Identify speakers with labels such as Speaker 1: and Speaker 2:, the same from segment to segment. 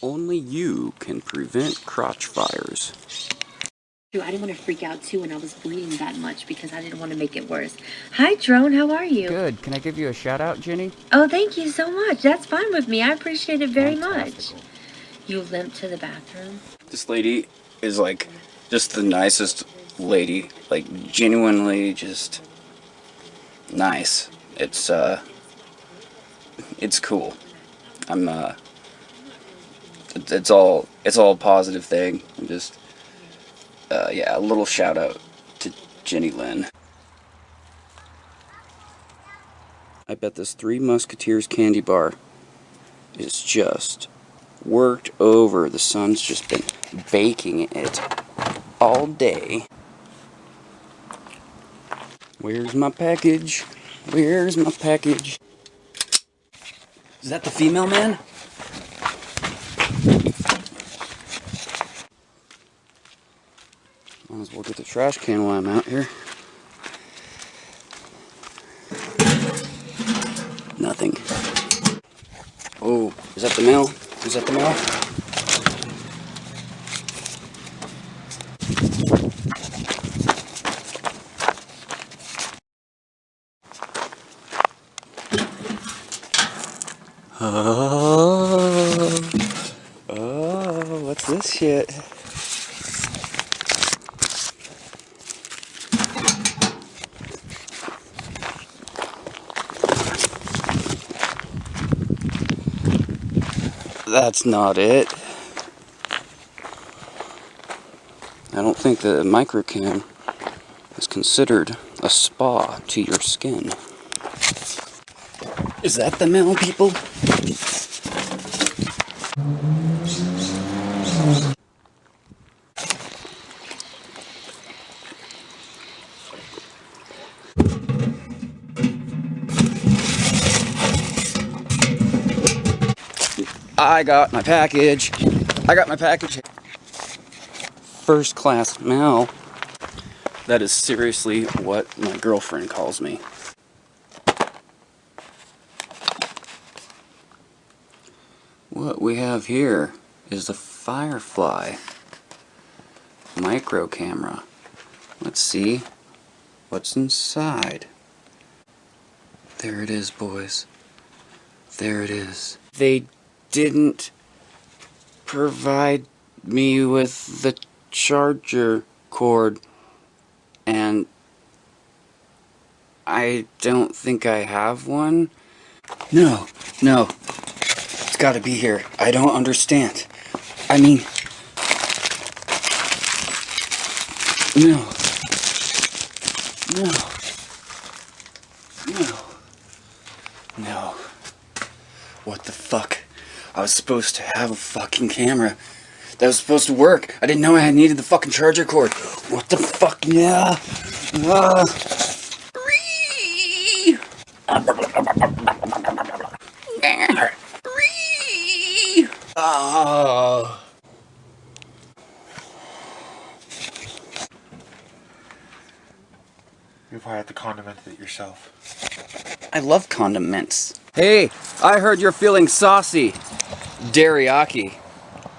Speaker 1: Only you can prevent crotch fires.
Speaker 2: I didn't want to freak out too when I was bleeding that much because I didn't want to make it worse. Hi, Drone. How are you?
Speaker 1: Good. Can I give you a shout out, Jenny?
Speaker 2: Oh, thank you so much. That's fine with me. I appreciate it very much. You limped to the bathroom?
Speaker 1: This lady is like just the nicest lady. Like genuinely just nice. It's cool. It's all a positive thing. I'm just yeah, a little shout out to Jenny Lynn. I bet this Three Musketeers candy bar is just worked over. The sun's just been baking it all day. Where's my package? Where's my package? Is that the female man? Might as well get the trash can while I'm out here. Nothing. Oh, is that the mail? Is that the mail? Oh, what's this shit? That's not it. I don't think the microcam is considered a spa to your skin. Is that the mail, people? I got my package. I got my package. First class mail. That is seriously what my girlfriend calls me. What we have here is the Firefly micro camera. Let's see what's inside. There it is, boys. There it is. They didn't provide me with the charger cord, and I don't think I have one. No, it's gotta be here. I don't understand. I mean, no. What the fuck? I was supposed to have a fucking camera that was supposed to work. I didn't know I needed the fucking charger cord. What the fuck? Yeah. Oh.
Speaker 3: You probably have to condiment it yourself.
Speaker 1: I love condiments. Hey, I heard you're feeling saucy. Teriyaki.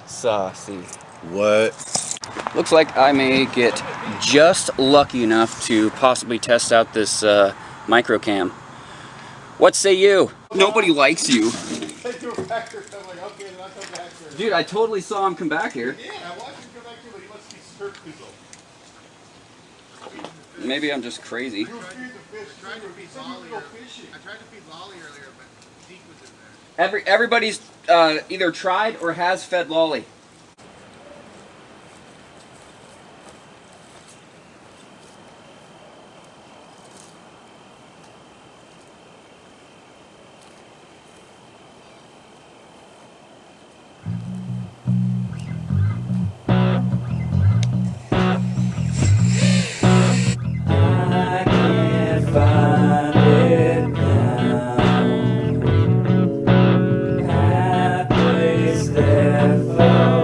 Speaker 1: Saucy.
Speaker 3: What?
Speaker 1: Looks like I may get just lucky enough to possibly test out this microcam. What say you? Nobody likes you. Dude, I totally saw him come back here.
Speaker 3: Yeah, I watched him come back here, but he must be circumcised.
Speaker 1: Maybe I'm just crazy.
Speaker 3: I tried to feed Lolly earlier, but Zeke was in there.
Speaker 1: Everybody's either tried or has fed Lolly.
Speaker 4: There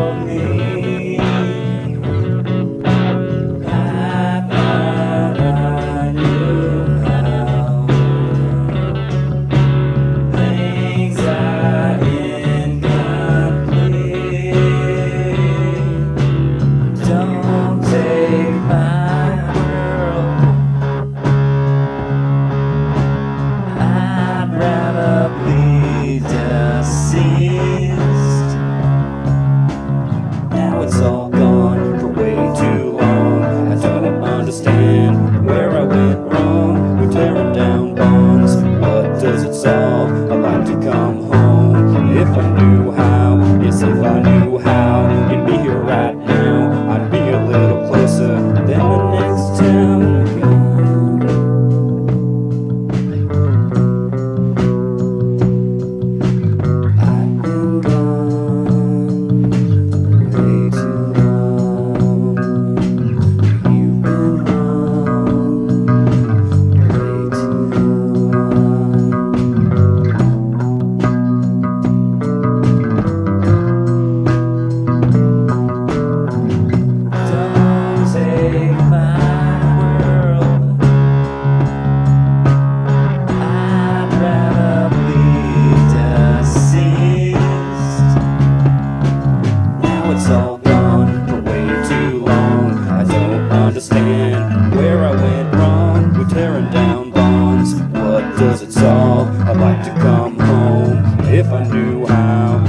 Speaker 1: does it solve? I'd like to come home if I knew how. Yes, if I knew how, you'd be here right now. I'd be a little closer than the next town. I've been gone way too long. You've been wrong way too long. Don't take my world. I'd rather be deceased. Now it's all gone for way too long. I don't understand where I went wrong. We're tearing down bonds. What does it solve? I'd like to come home if I knew how.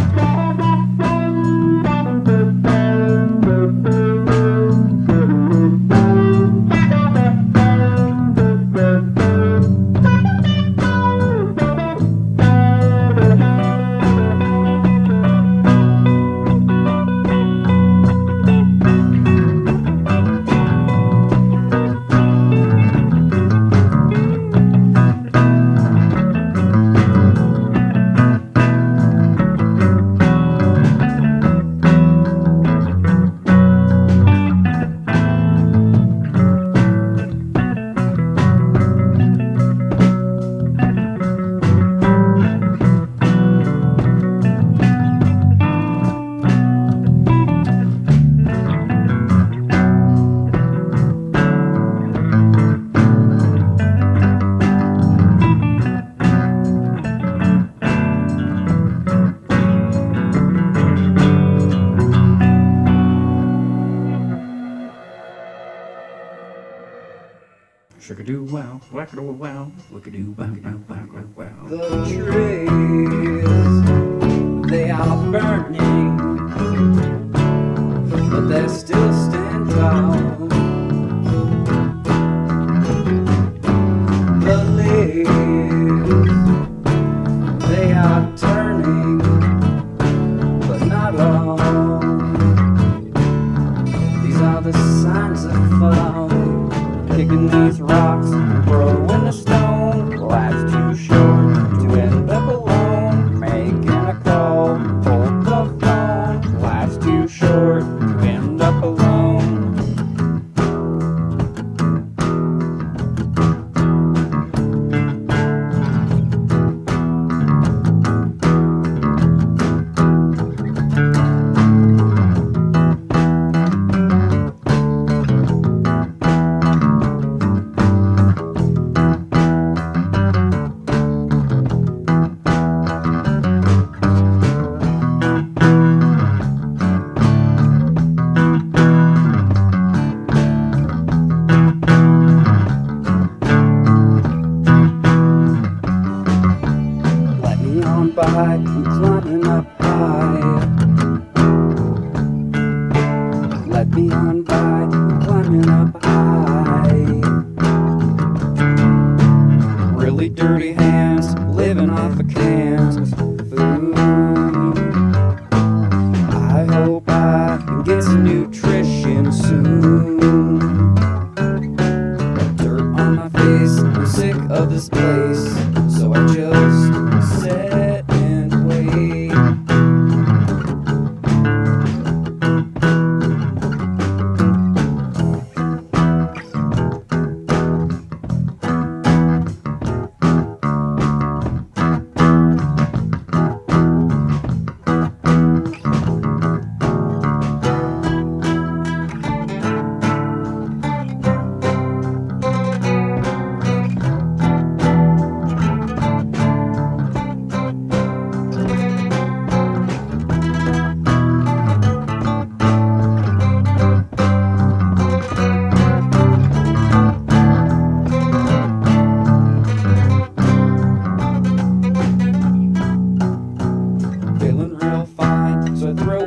Speaker 1: Sugar-doo wow, whack-a-doo wow, look-a-doo wow, wow, wow, wow. The trees, they are burning, but they still stand tall. The leaves, they are turning, but not all. These are the signs of fall. Kicking these rocks, throwing a stone. Life's too short to end up alone. Making a call, hold the phone. Life's too short to end up alone. By and climbing up high. Let me on by and climbing up high. Really dirty hands, living off of cans. Food. I hope I can get some nutrition soon. Got dirt on my face, I'm sick of this place, so I just sit.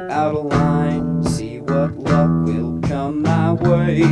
Speaker 1: Out a line, see what luck will come my way.